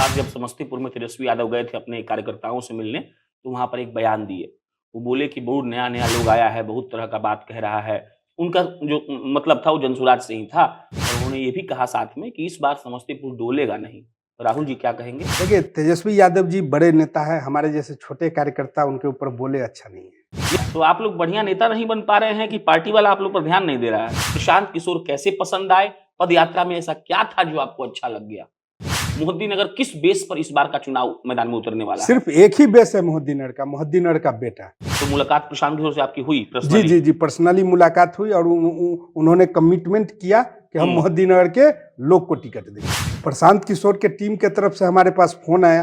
बाद जब समस्तीपुर में तेजस्वी यादव गए थे अपने कार्यकर्ताओं से मिलने, तो वहां पर एक बयान दिए। वो बोले कि बहुत नया नया लोग आया है, बहुत तरह का बात कह रहा है। उनका जो मतलब था वो जनसुराज से ही था। और उन्होंने ये भी कहा साथ में कि इस बार समस्तीपुर डोलेगा नहीं। राहुल जी क्या कहेंगे? देखिए, तेजस्वी यादव जी बड़े नेता है, हमारे जैसे छोटे कार्यकर्ता उनके ऊपर बोले अच्छा नहीं है। तो आप लोग बढ़िया नेता नहीं बन पा रहे हैं कि पार्टी वाला आप लोग पर ध्यान नहीं दे रहा है? प्रशांत किशोर कैसे पसंद आए? पद यात्रा में ऐसा क्या था जो आपको अच्छा लग गया? मोहद्दीनगर किस बेस पर इस बार का चुनाव मैदान में उतरने वाला है? सिर्फ एक ही बेस है मोहद्दीनगर का बेटा। तो मुलाकात प्रशांत किशोर से आपकी हुई जी पर्सनली? जी जी पर्सनली मुलाकात हुई और उन्होंने कमिटमेंट किया कि हम मोहद्दीनगर के लोग को टिकट देंगे। प्रशांत किशोर के टीम के तरफ से हमारे पास फोन आया,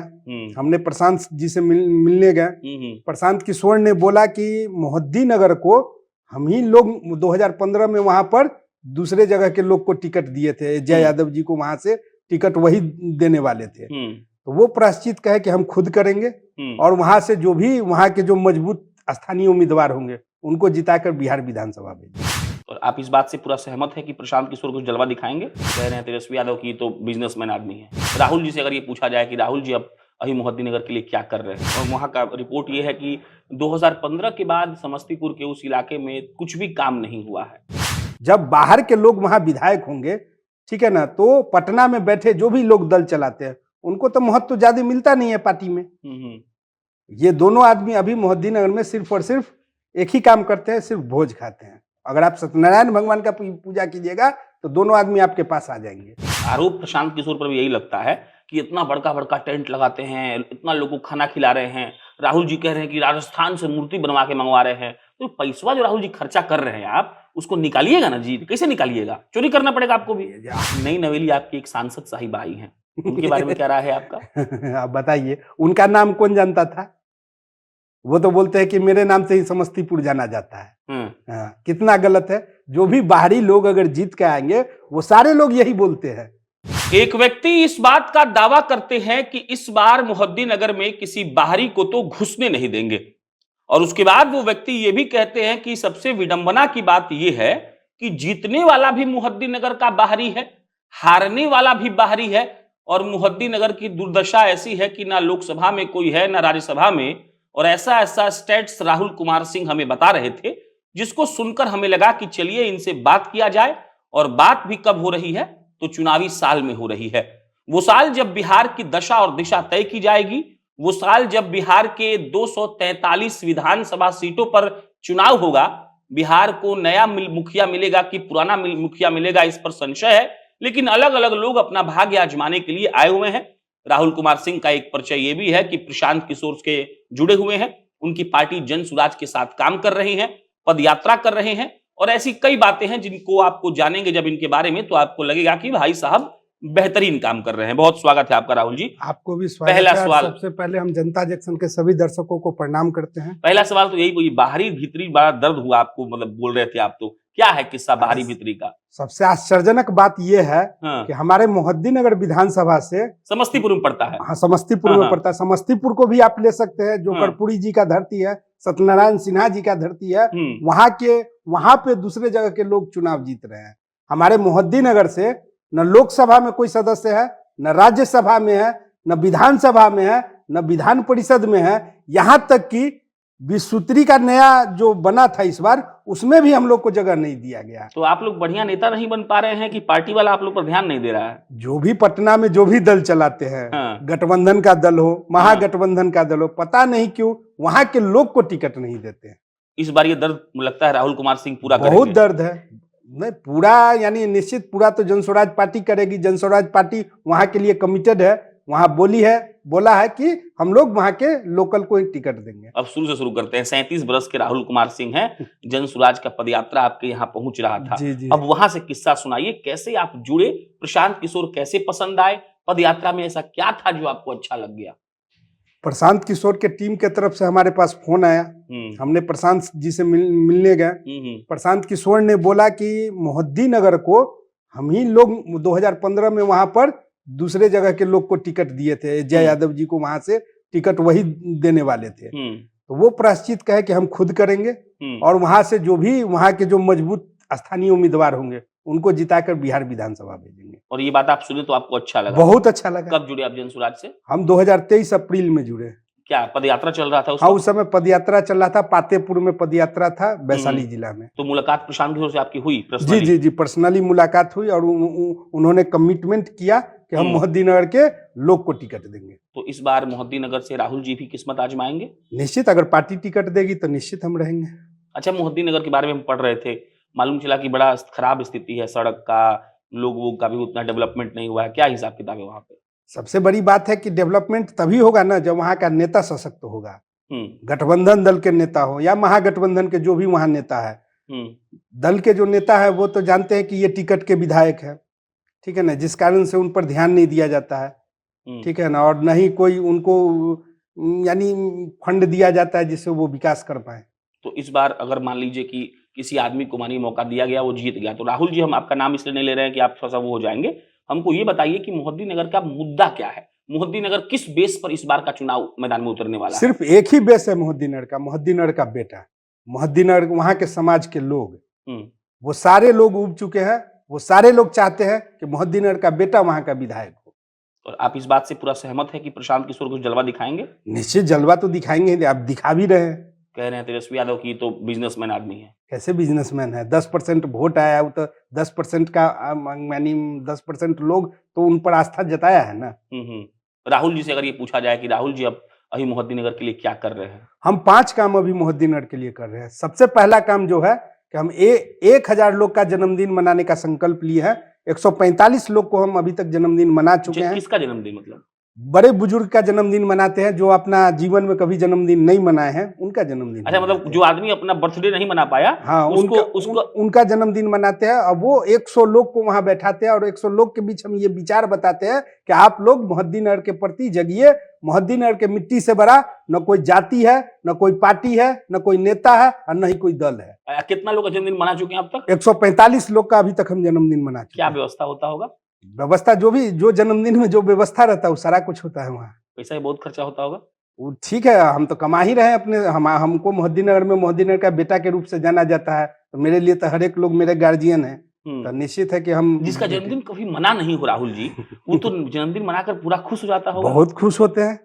हमने प्रशांत जी से मिलने गए। प्रशांत किशोर ने बोला कि मोहद्दीनगर को हम ही लोग 2015 में वहां पर दूसरे जगह के लोग को टिकट दिए थे, जय यादव जी को वहां से टिकट वही देने वाले थे। तो वो प्रायश्चित कहे कि हम खुद करेंगे और वहां से जो भी वहां के जो मजबूत स्थानीय उम्मीदवार होंगे उनको जिताकर बिहार विधानसभा भेजेंगे। और आप इस बात से पूरा सहमत है कि प्रशांत किशोर कुछ जलवा दिखाएंगे? कह रहे हैं तेजस्वी यादव की तो बिजनेसमैन आदमी है। राहुल जी से अगर ये पूछा जाए कि राहुल जी अब अभी मोहद्दीनगर के लिए क्या कर रहे हैं, और वहां का रिपोर्ट ये है कि 2015 के बाद समस्तीपुर के उस इलाके में कुछ भी काम नहीं हुआ है। जब बाहर के लोग वहां विधायक होंगे, ठीक है ना, तो पटना में बैठे जो भी लोग दल चलाते हैं उनको तो महत्व तो ज्यादा मिलता नहीं है पार्टी में। ये दोनों आदमी अभी मोहद्दीनगर में सिर्फ और सिर्फ एक ही काम करते हैं, सिर्फ भोज खाते हैं। अगर आप सत्यनारायण भगवान का पूजा कीजिएगा तो दोनों आदमी आपके पास आ जाएंगे। आरोप प्रशांत किशोर पर भी यही लगता है कि इतना बड़का बड़का टेंट लगाते हैं, इतना लोगों को खाना खिला रहे हैं। राहुल जी कह रहे हैं कि राजस्थान से मूर्ति बनवा के मंगवा रहे हैं। तो पैसा जो राहुल जी खर्चा कर रहे हैं आप उसको निकालिएगा ना जी। कैसे निकालिएगा? चोरी करना पड़ेगा आपको भी। नई नवेली आपकी एक सांसद साहिबा आई हैं, उनके बारे में क्या राय है आपका? आप बताइए, उनका नाम कौन जानता था? वो तो बोलते हैं कि मेरे नाम से ही समस्तीपुर जाना जाता है। कितना गलत है। जो भी बाहरी लोग अगर जीत के आएंगे वो सारे लोग यही बोलते हैं। एक व्यक्ति इस बात का दावा करते हैं कि इस बार मोहद्दीनगर में किसी बाहरी को तो घुसने नहीं देंगे, और उसके बाद वो व्यक्ति ये भी कहते हैं कि सबसे विडंबना की बात यह है कि जीतने वाला भी मोहद्दीनगर का बाहरी है, हारने वाला भी बाहरी है। और मोहद्दीनगर की दुर्दशा ऐसी है कि ना लोकसभा में कोई है ना राज्यसभा में। और ऐसा ऐसा स्टेट्स राहुल कुमार सिंह हमें बता रहे थे, जिसको सुनकर हमें लगा कि चलिए इनसे बात किया जाए। और बात भी कब हो रही है? तो चुनावी साल में हो रही है। वो साल जब बिहार की दशा और दिशा तय की जाएगी, वो साल जब बिहार के 243 विधानसभा सीटों पर चुनाव होगा। बिहार को नया मुखिया मिलेगा कि पुराना मुखिया मिलेगा, इस पर संशय है। लेकिन अलग अलग लोग अपना भाग्य आजमाने के लिए आए हुए हैं। राहुल कुमार सिंह का एक परिचय यह भी है कि प्रशांत किशोर के जुड़े हुए हैं, उनकी पार्टी जनसुराज के साथ काम कर रही है, पदयात्रा कर रहे हैं। और ऐसी कई बातें हैं जिनको आपको जानेंगे जब इनके बारे में, तो आपको लगेगा कि भाई साहब बेहतरीन काम कर रहे हैं। बहुत स्वागत है आपका राहुल जी। आपको भी स्वागत पहला है। सवाल, सबसे पहले हम जनता जंक्शन के सभी दर्शकों को प्रणाम करते हैं। पहला सवाल तो यही, बाहरी भीतरी बड़ा दर्द हुआ आपको, मतलब बोल रहे थे आप, तो क्या है किस्सा बाहरी भीतरी का? सबसे आश्चर्यजनक बात यह है कि हमारे मोहद्दीनगर विधानसभा से समस्तीपुर में पड़ता है। हाँ, समस्तीपुर में पड़ता है। समस्तीपुर को भी आप ले सकते हैं, जो कर्पूरी जी का धरती है, सत्यनारायण सिन्हा जी का धरती है। वहां पे दूसरे जगह के लोग चुनाव जीत रहे हैं। हमारे मोहद्दीनगर से न लोकसभा में कोई सदस्य है, न राज्यसभा में है, न विधानसभा में है, न विधान परिषद में है। यहां तक कि विसूत्री का नया जो बना था इस बार, उसमें भी हम लोग को जगह नहीं दिया गया। तो आप लोग बढ़िया नेता नहीं बन पा रहे हैं कि पार्टी वाला आप लोग पर ध्यान नहीं दे रहा है? जो भी पटना में जो भी दल चलाते हैं, गठबंधन का दल हो, महागठबंधन का दल हो, पता नहीं क्यों वहां के लोग को टिकट नहीं देते हैं। इस बार ये दर्द लगता है राहुल कुमार सिंह पूरा करेंगे। बहुत दर्द है। नहीं पूरा, यानी निश्चित पूरा तो जनसुराज पार्टी करेगी। जनसुराज पार्टी वहां के लिए कमिटेड है। वहां बोला है कि हम लोग वहां के लोकल को ही टिकट देंगे। अब शुरू से शुरू करते हैं। 37 बरस के राहुल कुमार सिंह हैं, जनसुराज का पदयात्रा आपके यहाँ पहुंच रहा था। जी। अब वहां से किस्सा सुनाइए, कैसे आप जुड़े? प्रशांत किशोर कैसे पसंद आए? पदयात्रा में ऐसा क्या था जो आपको अच्छा लग गया? प्रशांत किशोर के टीम के तरफ से हमारे पास फोन आया, हमने प्रशांत जी से मिलने गए। प्रशांत किशोर ने बोला कि मोहद्दीनगर को हम ही लोग 2015 में वहां पर दूसरे जगह के लोग को टिकट दिए थे, जय यादव जी को वहां से टिकट वही देने वाले थे। तो वो प्रायश्चित कहे कि हम खुद करेंगे और वहां से जो भी वहां के जो मजबूत स्थानीय उम्मीदवार होंगे उनको जिताकर बिहार विधानसभा भेजेंगे। और ये बात आप सुने तो आपको अच्छा लगा? बहुत अच्छा लगा। कब जुड़े आप जनसुराज से? हम 2023 अप्रैल में जुड़े। क्या पद यात्रा चल रहा था हाँ, वक्त? उस समय पद यात्रा चल रहा था, पातेपुर में पद यात्रा था, वैशाली जिला में। तो मुलाकात प्रशांत किशोर से आपकी हुई जी पर्सनली? जी जी, पर्सनली मुलाकात हुई और उन्होंने कमिटमेंट किया कि हम मोहद्दीनगर के लोग को टिकट देंगे। तो इस बार मोहद्दीनगर से राहुल जी भी किस्मत आजमाएंगे? निश्चित, अगर पार्टी टिकट देगी तो निश्चित हम रहेंगे। अच्छा, मोहद्दीनगर के बारे में हम पढ़ रहे थे, मालूम चला कि बड़ा खराब स्थिति है सड़क का, लोगों का भी उतना डेवलपमेंट नहीं हुआ है। क्या हिसाब किताब है वहाँ पे? सबसे बड़ी बात है कि डेवलपमेंट तभी होगा ना जब वहाँ का नेता सशक्त होगा। गठबंधन दल के नेता हो या महागठबंधन के जो भी वहाँ नेता है, दल के जो नेता है वो तो जानते हैं कि ये टिकट के विधायक है, ठीक है ना, जिस कारण से उन पर ध्यान नहीं दिया जाता है, ठीक है ना, और न ही कोई उनको यानी फंड दिया जाता है जिससे वो विकास कर पाए। तो इस बार अगर मान लीजिए कि किसी आदमी को मानिए मौका दिया गया, वो जीत गया, तो राहुल जी, हम आपका नाम इसलिए नहीं ले रहे हैं कि आप थोड़ा सा वो हो जाएंगे, हमको ये बताइए कि मोहद्दीनगर का मुद्दा क्या है? मोहद्दीनगर किस बेस पर इस बार का चुनाव मैदान में उतरने वाला है? सिर्फ एक ही बेस है मोहद्दीनगर का, मोहद्दीनगर का बेटा, मोहद्दीनगर वहाँ के समाज के लोग, वो सारे लोग उब चुके हैं, वो सारे लोग चाहते हैं कि मोहद्दीनगर का बेटा वहाँ का विधायक हो। और आप इस बात से पूरा सहमत है कि प्रशांत किशोर कुछ जलवा दिखाएंगे? निश्चित जलवा तो दिखाएंगे, आप दिखा भी रहे हैं। कह रहे हैं तेजस्वी यादव की तो बिजनेसमैन आदमी है। कैसे बिजनेसमैन है? 10% वोट आया, वो तो 10% का यानी 10% लोग तो उन पर आस्था जताया है ना। राहुल जी से अगर ये पूछा जाए कि राहुल जी अब अभी मोहद्दीनगर के लिए क्या कर रहे हैं? हम 5 काम अभी मोहद्दीनगर के लिए कर रहे हैं। सबसे पहला काम जो है कि हम 1000 लोग का जन्मदिन मनाने का संकल्प लिए हैं। 145 लोग को हम अभी तक जन्मदिन मना चुके हैं। किसका जन्मदिन? मतलब बड़े बुजुर्ग का जन्मदिन मनाते हैं, जो अपना जीवन में कभी जन्मदिन नहीं मनाए हैं, उनका जन्मदिन। अच्छा, मतलब जो आदमी अपना बर्थडे नहीं मना पाया, हाँ, उनका जन्मदिन मनाते हैं। अब वो 100 लोग को वहां बैठाते हैं और 100 लोग के बीच हम ये विचार बताते हैं कि आप लोग मोहद्दीनगर के प्रति जगिए। मोहद्दीनगर के मिट्टी से बड़ा न कोई जाति है, न कोई पार्टी है, न कोई नेता है और न ही कोई दल है। कितना लोग का जन्मदिन मना चुके हैं अब तक? 145 लोग का अभी तक हम जन्मदिन मना चुके हैं। क्या व्यवस्था होता होगा? व्यवस्था जो जन्मदिन में जो व्यवस्था रहता है वो सारा कुछ होता है वहाँ। पैसा बहुत खर्चा होता होगा? वो ठीक है, हम तो कमा ही रहे हैं अपने। हमको मोहद्दीनगर में मोहद्दीनगर का बेटा के रूप से जाना जाता है, तो मेरे लिए तो हर एक लोग मेरे गार्जियन है, तो निश्चित है कि हम। जिसका जन्मदिन कभी मना नहीं हो राहुल जी, वो तो जन्मदिन मनाकर पूरा खुश हो जाता होगा। बहुत खुश होते हैं,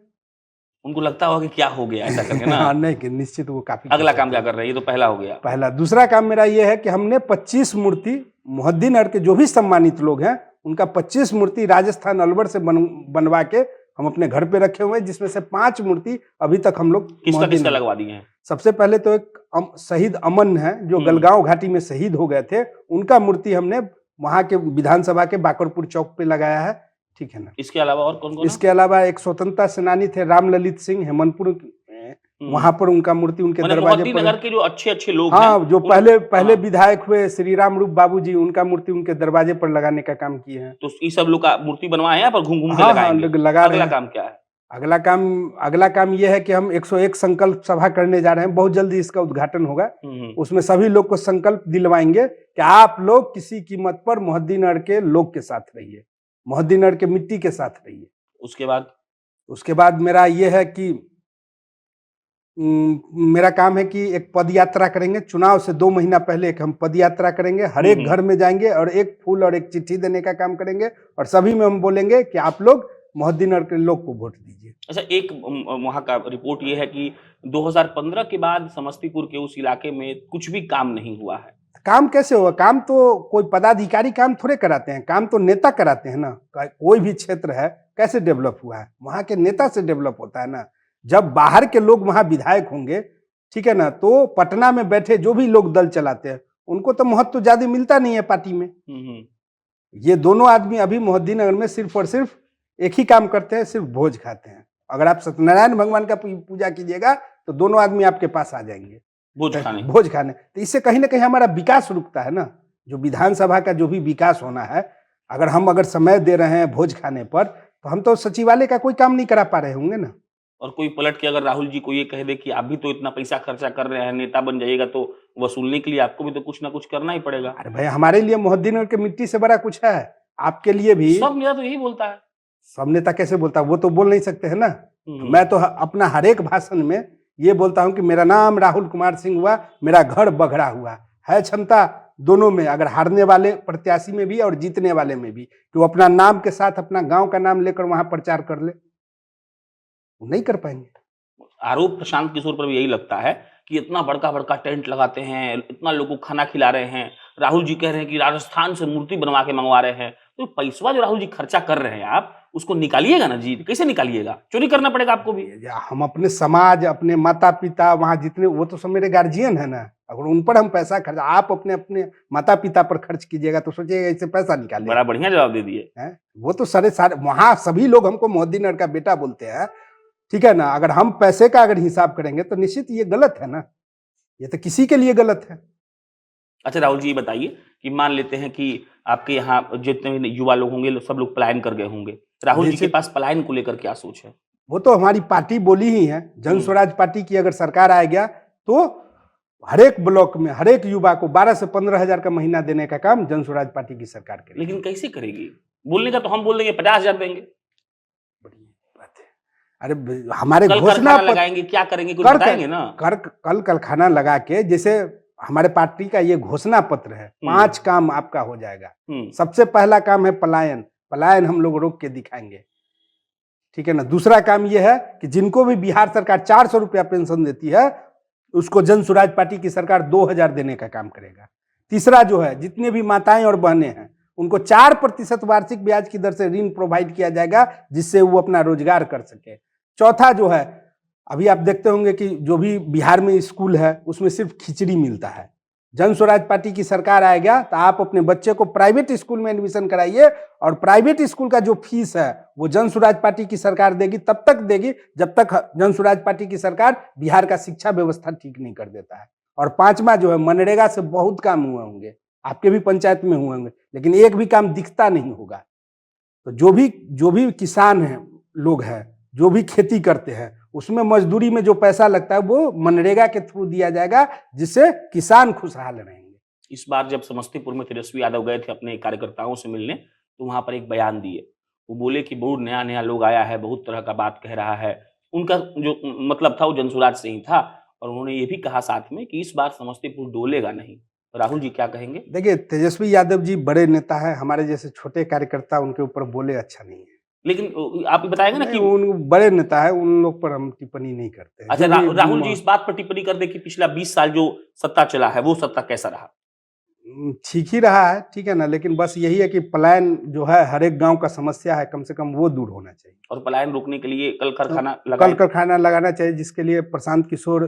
उनको लगता होगा कि क्या हो गया ऐसा करके ना। नहीं, निश्चित वो काफी। अगला काम क्या कर रहे हैं? ये तो पहला हो गया। पहला। दूसरा काम मेरा ये है कि हमने 25 मूर्ति मोहद्दीनगर के जो भी सम्मानित लोग हैं उनका 25 मूर्ति राजस्थान अलवर से बनवा के हम अपने घर पे रखे हुए हैं, जिसमें से 5 मूर्ति अभी तक हम लोग किसका लगवा दिए हैं। सबसे पहले तो एक शहीद अमन है जो गलगांव घाटी में शहीद हो गए थे, उनका मूर्ति हमने वहां के विधानसभा के बाकरपुर चौक पे लगाया है, ठीक है ना। इसके अलावा और कौन कौन? इसके अलावा एक स्वतंत्रता सेनानी थे राम ललित सिंह, हेमंतपुर, वहां पर उनका मूर्ति उनके दरवाजे पर। नगर के जो अच्छे लोग हाँ, जो पहले विधायक हुए श्री राम रूप बाबू जी, उनका मूर्ति उनके दरवाजे पर लगाने का काम किए हैं। तो ये सब लोग का मूर्ति बनवाए हैं पर घूम घूम के लगाएंगे। लगा रहे हैं। अगला काम क्या है? अगला काम यह है कि हम 101 संकल्प सभा करने जा रहे हैं, बहुत जल्दी इसका उद्घाटन होगा। उसमें सभी लोग को संकल्प दिलवाएंगे कि आप लोग किसी कीमत पर मोहद्दीनगर के लोग के साथ रहिए, मोहद्दीनगर के मिट्टी के साथ रहिए। उसके बाद मेरा यह है कि मेरा काम है कि एक पद यात्रा करेंगे। चुनाव से 2 महीना पहले एक हम पद यात्रा करेंगे, हर एक घर में जाएंगे और एक फूल और एक चिट्ठी देने का काम करेंगे और सभी में हम बोलेंगे कि आप लोग मोहद्दीनगर के लोग को वोट दीजिए। अच्छा, एक वहाँ का रिपोर्ट ये है कि 2015 के बाद समस्तीपुर के उस इलाके में कुछ भी काम नहीं हुआ है। काम कैसे हुआ? काम तो कोई पदाधिकारी काम थोड़े कराते हैं, काम तो नेता कराते हैं ना। कोई भी क्षेत्र है कैसे डेवलप हुआ है? वहाँ के नेता से डेवलप होता है ना। जब बाहर के लोग वहां विधायक होंगे, ठीक है ना, तो पटना में बैठे जो भी लोग दल चलाते हैं उनको तो महत्व तो ज्यादा मिलता नहीं है पार्टी में। ये दोनों आदमी अभी मोहद्दीनगर में सिर्फ और सिर्फ एक ही काम करते हैं, सिर्फ भोज खाते हैं। अगर आप सत्यनारायण भगवान का पूजा कीजिएगा तो दोनों आदमी आपके पास आ जाएंगे भोज खाने। तो इससे कहीं ना कहीं हमारा विकास रुकता है ना। जो विधानसभा का जो भी विकास होना है, अगर समय दे रहे हैं भोज खाने पर, तो हम तो सचिवालय का कोई काम नहीं करा पा रहे होंगे ना। और कोई पलट के अगर राहुल जी को ये कह दे कि आप भी तो इतना पैसा खर्चा कर रहे हैं, नेता बन जाइएगा, तो वसूलने के लिए आपको भी तो कुछ ना कुछ करना ही पड़ेगा। अरे भाई, हमारे लिए मोहद्दीनगर के मिट्टी से बड़ा कुछ है, आपके लिए भी। सब नेता तो यही बोलता है। सब नेता कैसे बोलता है? वो तो बोल नहीं सकते है ना। मैं तो अपना हर एक भाषण में ये बोलता हूँ कि मेरा नाम राहुल कुमार सिंह हुआ, मेरा घर बघड़ा हुआ है। क्षमता दोनों में, अगर हारने वाले प्रत्याशी में भी और जीतने वाले में भी, कि वो अपना नाम के साथ अपना गांव का नाम लेकर वहां प्रचार कर ले, वो नहीं कर पाएंगे। आरोप प्रशांत किशोर पर भी यही लगता है कि इतना बड़का बड़का टेंट लगाते हैं, इतना लोगों को खाना खिला रहे हैं, राहुल जी कह रहे हैं कि राजस्थान से मूर्ति बनवा के मंगवा रहे हैं, तो पैसा जो राहुल जी खर्चा कर रहे हैं आप उसको निकालिएगा ना जी, कैसे निकालिएगा? चोरी करना पड़ेगा आपको भी। हम अपने समाज, अपने माता पिता, वहां जितने, वो तो सब मेरे गार्जियन है ना, अगर उन पर हम पैसा खर्च, आप अपने अपने माता पिता पर खर्च कीजिएगा तो सोचिएगा इससे पैसा निकालिएगा। बड़ा बढ़िया जवाब दे दिए। वो तो सारे वहां सभी लोग हमको मोहद्दी नगर का बेटा बोलते हैं, ठीक है ना। अगर हम पैसे का अगर हिसाब करेंगे तो निश्चित ये गलत है ना, ये तो किसी के लिए गलत है। अच्छा राहुल जी, ये बताइए कि मान लेते हैं कि आपके यहाँ जितने भी युवा लोग होंगे सब लोग पलायन कर गए होंगे, राहुल जी के पास पलायन को लेकर क्या सोच है? वो तो हमारी पार्टी बोली ही है, जन स्वराज पार्टी की अगर सरकार आ गया तो हर एक ब्लॉक में हर एक युवा को 12 से 15 हजार का महीना देने का काम जन स्वराज पार्टी की सरकार करेगी। लेकिन कैसे करेगी? बोलने का तो हम बोल देंगे 50,000 देंगे। बड़ी बात है। अरे हमारे कल घोषणा लगाएंगे, क्या करेंगे कुछ बताएंगे ना। कल कारखाना लगा के, जैसे हमारे पार्टी का ये घोषणा पत्र है, 5 काम आपका हो जाएगा। सबसे पहला काम है पलायन, पलायन हम लोग रोक के दिखाएंगे, ठीक है ना। दूसरा काम यह है कि जिनको भी बिहार सरकार 400 रुपया पेंशन देती है उसको जन स्वराज पार्टी की सरकार 2000 देने का काम करेगा। तीसरा जो है, जितने भी माताएं और बहनें हैं उनको 4% वार्षिक ब्याज की दर से ऋण प्रोवाइड किया जाएगा जिससे वो अपना रोजगार कर सके। चौथा जो है, अभी आप देखते होंगे कि जो भी बिहार में स्कूल है उसमें सिर्फ खिचड़ी मिलता है। जन स्वराज पार्टी की सरकार आएगा तो आप अपने बच्चे को प्राइवेट स्कूल में एडमिशन कराइए, और प्राइवेट स्कूल का जो फीस है वो जन स्वराज पार्टी की सरकार देगी, तब तक देगी जब तक जन स्वराज पार्टी की सरकार बिहार का शिक्षा व्यवस्था ठीक नहीं कर देता है। और पांचवा जो है, मनरेगा से बहुत काम हुए होंगे, आपके भी पंचायत में हुए होंगे, लेकिन एक भी काम दिखता नहीं होगा। तो जो भी किसान है लोग हैं, जो भी खेती करते हैं, उसमें मजदूरी में जो पैसा लगता है वो मनरेगा के थ्रू दिया जाएगा, जिससे किसान खुशहाल रहेंगे। इस बार जब समस्तीपुर में तेजस्वी यादव गए थे अपने कार्यकर्ताओं से मिलने, तो वहां पर एक बयान दिए, वो बोले कि बहुत नया नया लोग आया है, बहुत तरह का बात कह रहा है। उनका जो मतलब था वो जनसुराज से ही था, और उन्होंने ये भी कहा साथ में कि इस बार समस्तीपुर डोलेगा नहीं। राहुल जी क्या कहेंगे? देखिए, तेजस्वी यादव जी बड़े नेता है, हमारे जैसे छोटे कार्यकर्ता उनके ऊपर बोले अच्छा नहीं है। लेकिन आप बताएंगे ना कि उन बड़े नेता है, उन लोग पर हम टिप्पणी नहीं करते। अच्छा, राहुल जी इस बात पर टिप्पणी कर दे कि पिछला 20 साल जो सत्ता चला है वो सत्ता कैसा रहा? ठीक ही रहा है, ठीक है ना, लेकिन बस यही है कि पलायन जो है हर एक गांव का समस्या है, कम से कम वो दूर होना चाहिए। और पलायन रोकने के लिए कल कारखाना लगाना चाहिए, जिसके लिए प्रशांत किशोर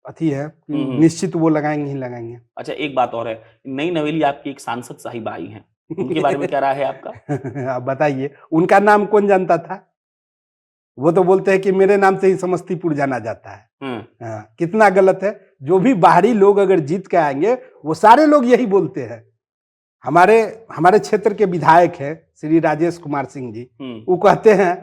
अथी है, निश्चित वो लगाएंगे ही लगाएंगे। अच्छा, एक बात और है, नई नवेली आपकी एक सांसद साहिबा आई हैं, उनके बारे में क्या राय है आपका? आप बताइए, उनका नाम कौन जानता था? वो तो बोलते हैं कि मेरे नाम से ही समस्तीपुर जाना जाता है। कितना गलत है। जो भी बाहरी लोग अगर जीत के आएंगे वो सारे लोग यही बोलते हैं। हमारे क्षेत्र के विधायक है श्री राजेश कुमार सिंह जी, वो कहते हैं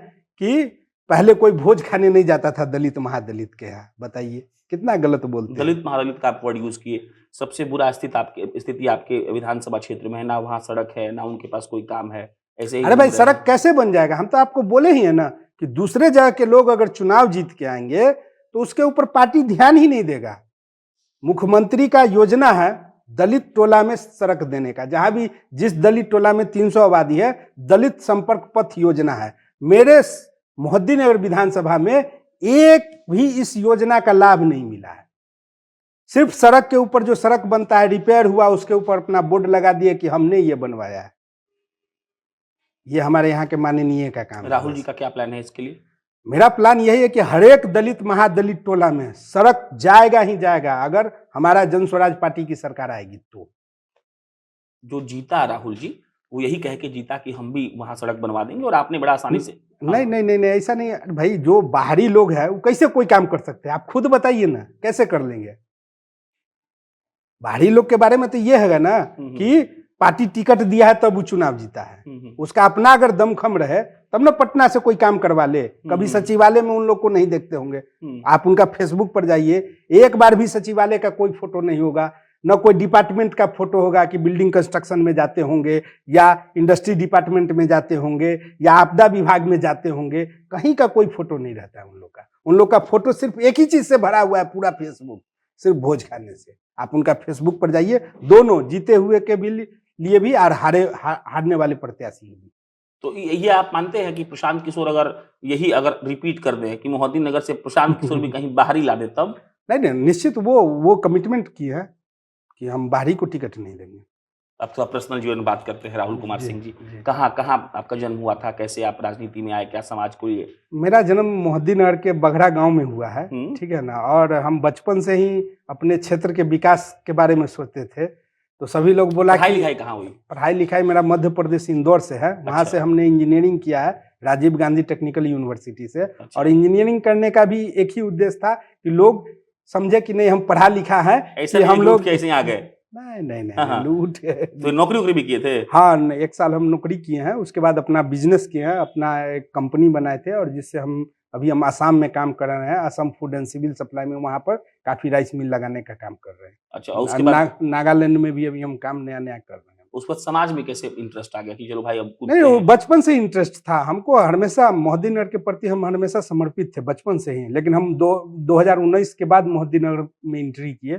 कि पहले कोई भोज खाने नहीं जाता था दलित महादलित के यहाँ। बताइए कितना गलत बोलते हैं। दलित महादलित का आप वर्ड यूज किए। सबसे बुरा स्थिति आपके विधानसभा क्षेत्र में है, ना वहाँ सड़क है, ना उनके पास कोई काम है, ऐसे ही। अरे भाई, सड़क कैसे बन जाएगा? हम तो आपको बोले ही है ना कि दूसरे जगह के लोग अगर चुनाव जीत के आएंगे तो उसके ऊपर पार्टी ध्यान ही नहीं देगा। मुख्यमंत्री का योजना है दलित टोला में सड़क देने का, जहां भी जिस दलित टोला में 300 आबादी है, दलित संपर्क पथ योजना है। मेरे मोहद्दी नगर विधानसभा में एक भी इस योजना का लाभ नहीं मिला है। सिर्फ सड़क के ऊपर जो सड़क बनता है, रिपेयर हुआ, उसके ऊपर अपना बोर्ड लगा दिए कि हमने ये बनवाया है। ये हमारे यहाँ के माननीय का काम है। राहुल जी का क्या प्लान है इसके लिए? मेरा प्लान यही है कि हर एक दलित महादलित टोला में सड़क जाएगा ही जाएगा, अगर हमारा जन स्वराज पार्टी की सरकार आएगी तो। जो जीता राहुल जी, वो यही कह के जीता कि हम भी वहां सड़क बनवा देंगे, और आपने बड़ा आसानी से। नहीं, ऐसा नहीं है भाई। जो बाहरी लोग हैं वो कैसे कोई काम कर सकते हैं? आप खुद बताइए ना, कैसे कर लेंगे? बाहरी लोग के बारे में तो ये है ना कि पार्टी टिकट दिया है तब वो चुनाव जीता है। उसका अपना अगर दमखम रहे तब ना पटना से कोई काम करवा ले। कभी सचिवालय में उन लोग को नहीं देखते होंगे। आप उनका फेसबुक पर जाइए, एक बार भी सचिवालय का कोई फोटो नहीं होगा, न कोई डिपार्टमेंट का फोटो होगा कि बिल्डिंग कंस्ट्रक्शन में जाते होंगे, या इंडस्ट्री डिपार्टमेंट में जाते होंगे, या आपदा विभाग में जाते होंगे। कहीं का कोई फोटो नहीं रहता है उन लोग का। उन लोग का फोटो सिर्फ एक ही चीज से भरा हुआ है पूरा फेसबुक, सिर्फ भोज खाने से। आप उनका फेसबुक पर जाइए, दोनों जीते हुए के भी लिए भी और हारने वाले प्रत्याशी भी। तो ये आप मानते हैं कि प्रशांत किशोर अगर रिपीट कर दें कि मोहद्दीन नगर से प्रशांत किशोर भी कहीं बाहर ही ला दे तब? नहीं, निश्चित वो कमिटमेंट की है कि हम बाहरी को टिकट नहीं देंगे। अब थोड़ा पर्सनल जीवन में बात करते हैं। राहुल कुमार सिंह जी, जी। कहाँ आपका जन्म हुआ था? कैसे आप राजनीति में आए? क्या समाज को ये? मेरा जन्म मोहद्दीन नगर के बघड़ा गांव में हुआ है, ठीक है ना। और हम बचपन से ही अपने क्षेत्र के विकास के बारे में सोचते थे, तो सभी लोग बोला कि पढ़ाई लिखाई कहाँ हुई? पढ़ाई लिखाई मेरा मध्य प्रदेश इंदौर से है। वहाँ से हमने इंजीनियरिंग किया है राजीव गांधी टेक्निकल यूनिवर्सिटी से। और इंजीनियरिंग करने का भी एक ही उद्देश्य था कि लोग समझे कि नहीं हम पढ़ा लिखा है, ऐसे हम लोग कैसे आ गए? नहीं लूट। तो नौकरी भी किए थे? हाँ, 1 साल हम नौकरी किए हैं, उसके बाद अपना बिजनेस किए हैं, अपना एक कंपनी बनाए थे, और जिससे हम आसाम में काम कर रहे हैं, Assam food and civil supply में, वहाँ पर काफी राइस मिल लगाने का काम कर रहे हैं। अच्छा, उसके बाद नागालैंड में भी अभी हम काम नया कर रहे हैं। उस वक्त समाज में कैसे इंटरेस्ट आ गया कि चलो भाई अब नहीं, वो बचपन से इंटरेस्ट था हमको, हमेशा मोहद्दीन नगर के प्रति हम हमेशा समर्पित थे बचपन से ही। लेकिन हम 2019 के बाद मोहद्दीन नगर में एंट्री किए,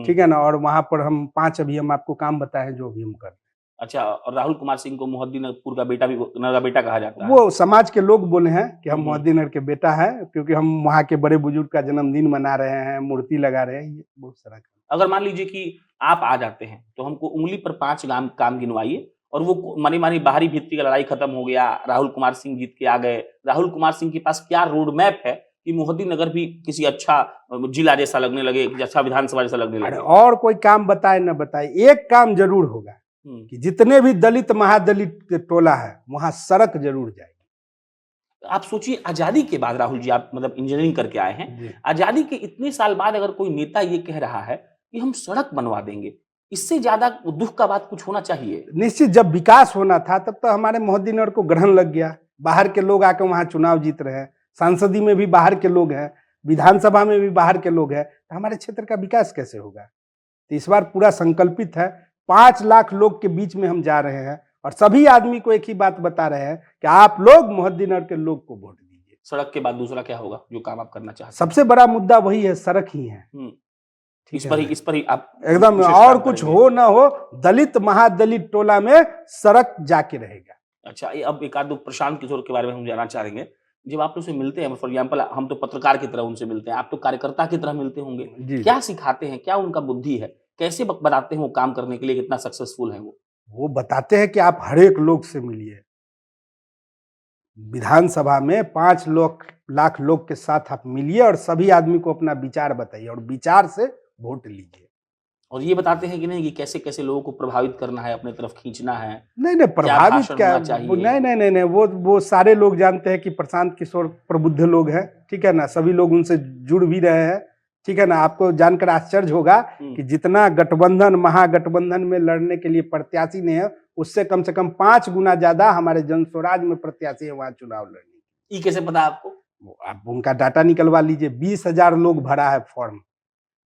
ठीक है ना। और वहाँ पर हम 5 अभी हम आपको काम बताए जो भी हम कर रहे हैं। अच्छा, और राहुल कुमार सिंह को मोहद्दीनपुर का बेटा कहा जाता है? वो समाज के लोग बोले हैं कि हम मोहद्दीन नगर के बेटा है, क्योंकि हम वहाँ के बड़े बुजुर्ग का जन्मदिन मना रहे हैं, मूर्ति लगा रहे हैं, ये बहुत सारा। अगर मान लीजिए कि आप आ जाते हैं तो हमको उंगली पर 5 काम गिनवाइए, और वो मानी बाहरी भित्ति का लड़ाई खत्म हो गया, राहुल कुमार सिंह जीत के आ गए। राहुल कुमार सिंह के पास क्या रोड मैप है कि मोहद्दीन नगर भी किसी अच्छा जिला जैसा लगने लगे, किसी अच्छा विधानसभा जैसा लगने लगे? और कोई काम बताए न बताए, एक काम जरूर होगा कि जितने भी दलित महादलित टोला है वहां सड़क जरूर जाएगी। आप सोचिए, आजादी के बाद राहुल जी, आप मतलब इंजीनियरिंग करके आए हैं, आजादी के इतने साल बाद अगर कोई नेता ये कह रहा है कि हम सड़क बनवा देंगे, इससे ज्यादा दुख का बात कुछ होना चाहिए। निश्चित, जब विकास होना था तब तो हमारे मोहद्दीन नगर को ग्रहण लग गया, बाहर के लोग आकर वहां चुनाव जीत रहे हैं, सांसदी में भी बाहर के लोग हैं, विधानसभा में भी बाहर के लोग हैं, तो हमारे क्षेत्र का विकास कैसे होगा? तो इस बार पूरा संकल्पित है, 5 लाख लोग के बीच में हम जा रहे हैं, और सभी आदमी को एक ही बात बता रहे हैं कि आप लोग मोहद्दीन नगर के लोग को वोट दीजिए। सड़क के बाद दूसरा क्या होगा जो काम आप करना चाहते हैं? सबसे बड़ा मुद्दा वही है, सड़क ही है। इस पर ही आप एकदम, और कुछ हो ना हो, दलित महादलित टोला में सड़क जाके रहेगा। अच्छा, अब एक आध दो प्रशांत किशोर के बारे में हम जानना चाहेंगे। जब आप लोग से मिलते हैं, फॉर एग्जाम्पल हम तो पत्रकार की तरह उनसे मिलते हैं, आप तो कार्यकर्ता की तरह मिलते होंगे, क्या सिखाते हैं? क्या उनका बुद्धि है? कैसे बताते हैं वो काम करने के लिए कितना सक्सेसफुल है वो बताते हैं कि आप हर एक लोग से मिलिए, विधानसभा में 5 लाख लोग के साथ आप मिलिए और सभी आदमी को अपना विचार बताइए और विचार से वोट लीजिए। और ये बताते हैं कि नहीं कि कैसे कैसे लोगों को प्रभावित करना है, अपने तरफ खींचना है? नहीं, प्रभावित क्या, नहीं, वो सारे लोग जानते हैं कि प्रशांत किशोर प्रबुद्ध लोग हैं, ठीक है ना। सभी लोग उनसे जुड़ भी रहे हैं, ठीक है ना। आपको जानकर आश्चर्य होगा कि जितना गठबंधन महागठबंधन में लड़ने के लिए प्रत्याशी नहीं है, उससे कम से कम 5 गुना ज्यादा हमारे जन स्वराज में प्रत्याशी है वहां चुनाव लड़ने। ये कैसे पता आपको? आप उनका डाटा निकलवा लीजिए। 20,000 लोग भरा है फॉर्म,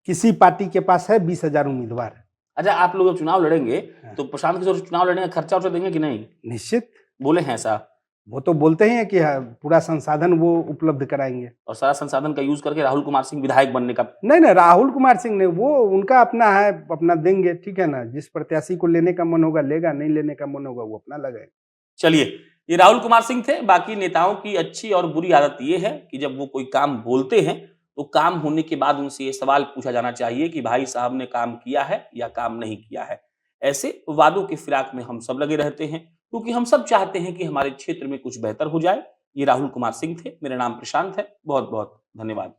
किसी पार्टी के पास है 20,000 उम्मीदवार। अच्छा, आप लोग जब चुनाव लड़ेंगे तो प्रशांत किशोर चुनाव लड़ने का खर्चा वर्चा देंगे कि नहीं? निश्चित बोले हैं ऐसा? वो तो बोलते हैं कि पूरा संसाधन वो उपलब्ध कराएंगे। और सारा संसाधन का यूज करके राहुल कुमार सिंह विधायक बनने का? नहीं, राहुल कुमार सिंह ने, वो उनका अपना है, अपना देंगे, ठीक है ना। जिस प्रत्याशी को लेने का मन होगा लेगा, नहीं लेने का मन होगा वो अपना लगाए। चलिए, ये राहुल कुमार सिंह थे। बाकी नेताओं की अच्छी और बुरी आदत ये है कि जब वो कोई काम बोलते हैं तो काम होने के बाद उनसे ये सवाल पूछा जाना चाहिए कि भाई साहब ने काम किया है या काम नहीं किया है। ऐसे वादों के फिराक में हम सब लगे रहते हैं, क्योंकि हम सब चाहते हैं कि हमारे क्षेत्र में कुछ बेहतर हो जाए। ये राहुल कुमार सिंह थे, मेरा नाम प्रशांत है। बहुत बहुत धन्यवाद।